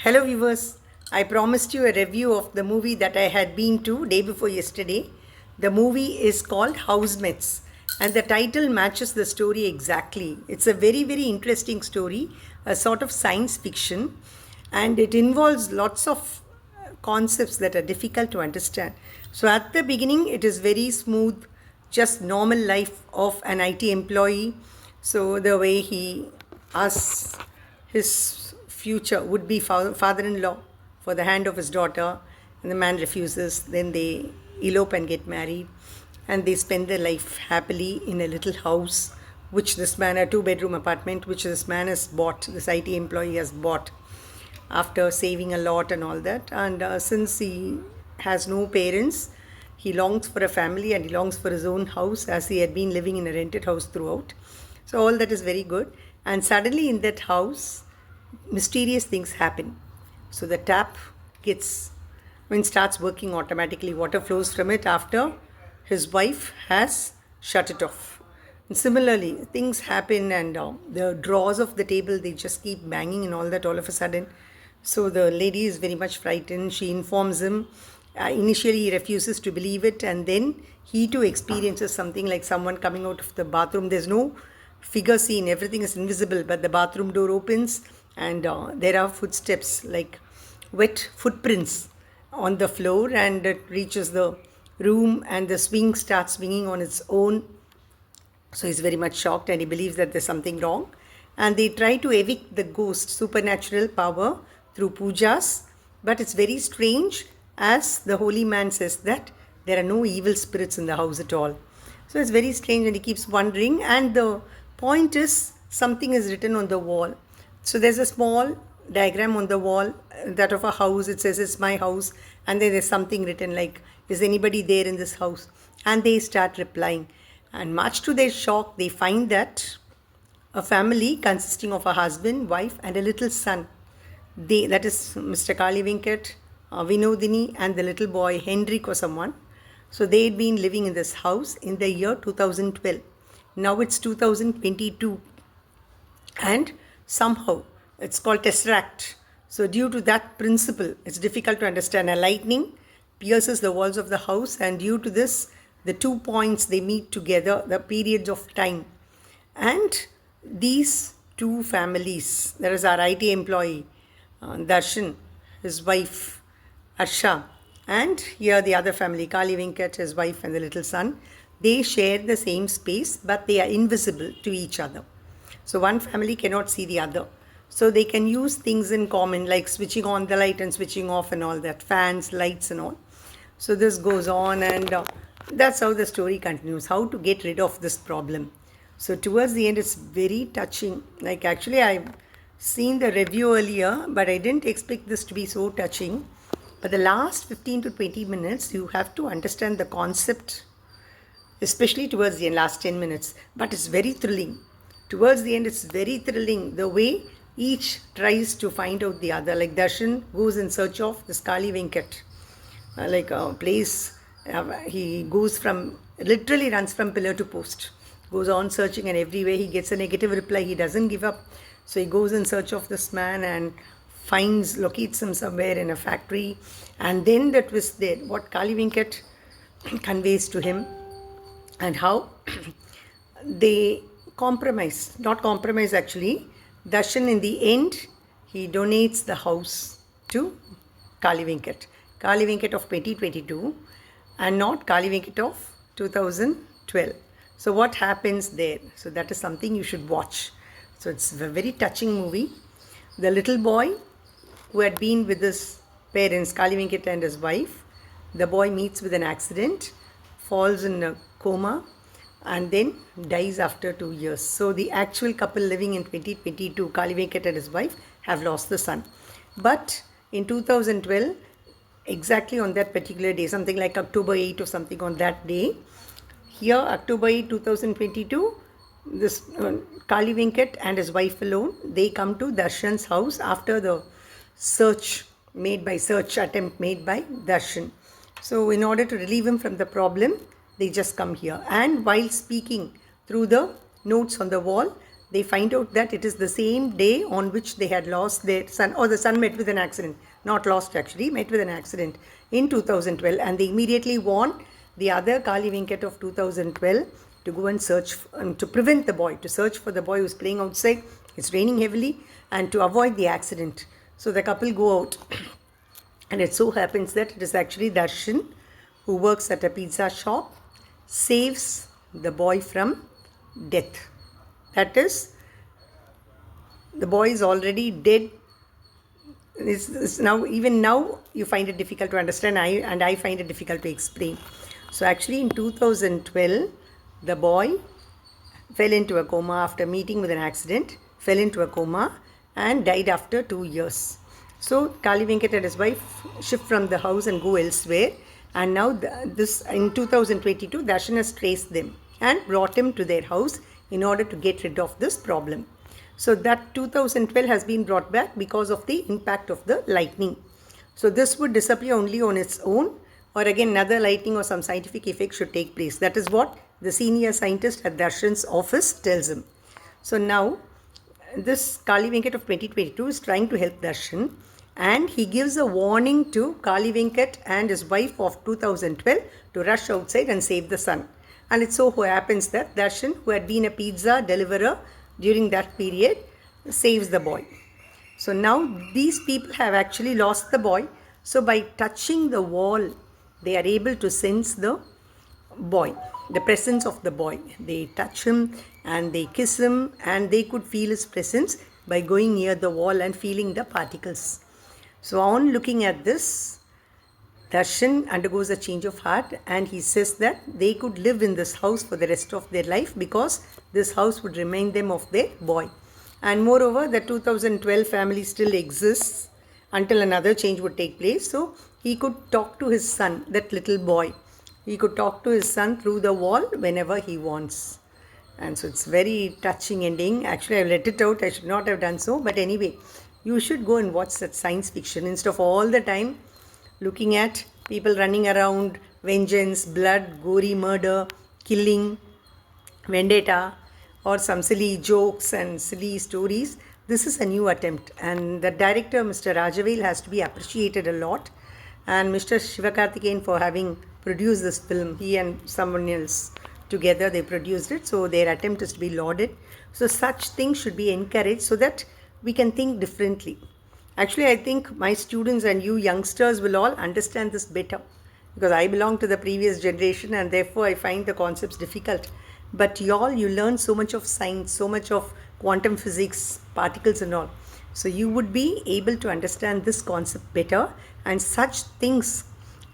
Hello viewers, I promised you a review of the movie that I had been to day before yesterday. The movie is called Housemates and the title matches the story exactly. It's a very interesting story, a sort of science fiction, and it involves lots of concepts that are difficult to understand. So at the beginning it is very smooth, just normal life of an IT employee. So the way he asks his future would be father-in-law for the hand of his daughter, and the man refuses. Then they elope and get married, and they spend their life happily in a little house which this man, a two-bedroom apartment which this man has bought, this IT employee has bought after saving a lot and all that. And since he has no parents, he longs for a family and he longs for his own house, as he had been living in a rented house throughout. So all that is very good. And suddenly in that house, mysterious things happen. So the tap gets, starts working automatically. Water flows from it after his wife has shut it off. And similarly, things happen, and the drawers of the table, they just keep banging and all that all of a sudden. So the lady is very much frightened. She informs him. Initially, he refuses to believe it, and then he too experiences something like someone coming out of the bathroom. There's no figure seen, everything is invisible, but the bathroom door opens, and there are footsteps, like wet footprints on the floor, and it reaches the room, and the swing starts swinging on its own. So he's very much shocked and he believes that there's something wrong. And they try to evict the ghost, supernatural power, through pujas. But it's very strange, as the holy man says that there are no evil spirits in the house at all. So it's very strange, and he keeps wondering. And the point is, something is written on the wall. So there's a small diagram on the wall, that of a house. It says, "It's my house." And then there's something written like, "Is anybody there in this house?" And they start replying. And much to their shock, they find that a family consisting of a husband, wife, and a little son. That is Mr. Kali Venkat, Vinodini, and the little boy Hendrik or someone. So they had been living in this house in the year 2012. Now it's 2022, and somehow it's called Tesseract. So due to that principle, it's difficult to understand. A lightning pierces the walls of the house, and due to this, the 2 points, they meet together, the periods of time. And these two families, there is our IT employee, Darshan, his wife, Arsha, and here the other family, Kali Venkat, his wife, and the little son, they share the same space, but they are invisible to each other. So one family cannot see the other. So they can use things in common, like switching on the light and switching off and all that, fans, lights and all. So this goes on, and that's how the story continues, how to get rid of this problem. So towards the end, it's very touching. Like, actually, I've seen the review earlier, but I didn't expect this to be so touching. But the last 15 to 20 minutes, you have to understand the concept, especially towards the end, last 10 minutes. But it's very thrilling. Towards the end, it's very thrilling, the way each tries to find out the other. Like Darshan goes in search of this Kali Venkat, like a place. He goes from, literally runs from pillar to post, goes on searching, and everywhere he gets a negative reply. He doesn't give up. So he goes in search of this man and locates him somewhere in a factory. And then the twist there, what Kali Venkat conveys to him, and how they not compromise actually. Darshan, in the end, he donates the house to Kali Venkat. Kali Venkat of 2022, and not Kali Venkat of 2012. So what happens there? So that is something you should watch. So it's a very touching movie. The little boy who had been with his parents, Kali Venkat and his wife, the boy meets with an accident, falls in a coma, and then dies after 2 years. So the actual couple living in 2022, Kali Venkat and his wife, have lost the son. But in 2012, exactly on that particular day, something like October 8 or something on that day, here October 8, 2022, this Kali Venkat and his wife alone, they come to Darshan's house after the search attempt made by Darshan. So in order to relieve him from the problem, they just come here. And while speaking through the notes on the wall, they find out that it is the same day on which they had lost their son, or the son met with an accident, not lost actually, met with an accident in 2012, and they immediately warn the other Kali Venkat of 2012 to go and search, to prevent the boy, to search for the boy who's playing outside. It's raining heavily, and to avoid the accident. So the couple go out, and it so happens that it is actually Darshan, who works at a pizza shop, saves the boy from death. That is, the boy is already dead. It's now, even now, you find it difficult to understand, and I find it difficult to explain. So actually in 2012, the boy fell into a coma after meeting with an accident, fell into a coma and died after 2 years. So Kali Venkat and his wife shift from the house and go elsewhere, and now this in 2022, Darshan has traced them and brought him to their house in order to get rid of this problem. So that 2012 has been brought back because of the impact of the lightning. So this would disappear only on its own, or again another lightning or some scientific effect should take place. That is what the senior scientist at Darshan's office tells him. So now this Kali Venkat of 2022 is trying to help Darshan, and he gives a warning to Kali Venkat and his wife of 2012 to rush outside and save the son. And it so happens that Darshan, who had been a pizza deliverer during that period, saves the boy. So now these people have actually lost the boy. So by touching the wall, they are able to sense the boy, the presence of the boy. They touch him and they kiss him, and they could feel his presence by going near the wall and feeling the particles. So on looking at this, Darshan undergoes a change of heart, and he says that they could live in this house for the rest of their life because this house would remind them of their boy. And moreover, the 2012 family still exists until another change would take place. So he could talk to his son, that little boy. He could talk to his son through the wall whenever he wants. And so it's very touching ending. Actually, I've let it out. I should not have done so. But anyway, you should go and watch that science fiction instead of all the time looking at people running around, vengeance, blood, gory murder, killing, vendetta, or some silly jokes and silly stories. This is a new attempt, and the director, Mr. Rajavel, has to be appreciated a lot, and Mr. Sivakarthikeyan for having produced this film. He and someone else together, they produced it, so their attempt is to be lauded. So such things should be encouraged so that we can think differently. Actually, I think my students and you youngsters will all understand this better, because I belong to the previous generation and therefore I find the concepts difficult. But you learn so much of science, so much of quantum physics, particles and all. So you would be able to understand this concept better, and such things,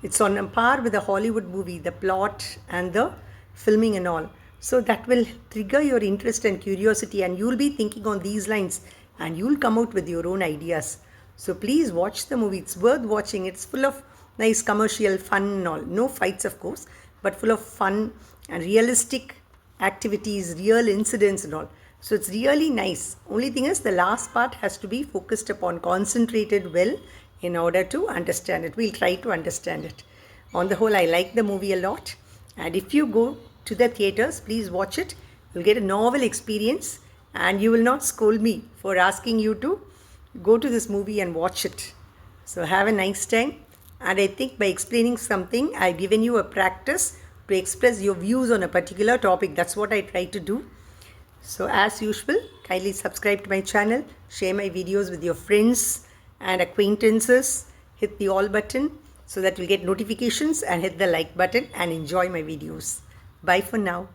it's on a par with a Hollywood movie, the plot and the filming and all. So that will trigger your interest and curiosity, and you'll be thinking on these lines and you'll come out with your own ideas. So please watch the movie. It's worth watching. It's full of nice commercial fun and all. No fights, of course, but full of fun and realistic activities, real incidents and all. So it's really nice. Only thing is, the last part has to be focused upon, concentrated well in order to understand it. We'll try to understand it. On the whole, I like the movie a lot. And if you go to the theatres, please watch it. You'll get a novel experience, and you will not scold me for asking you to go to this movie and watch it. So have a nice time. And I think by explaining something, I've given you a practice to express your views on a particular topic. That's what I try to do. So as usual, kindly subscribe to my channel, share my videos with your friends and acquaintances, hit the all button so that you'll get notifications, and hit the like button and enjoy my videos. Bye for now.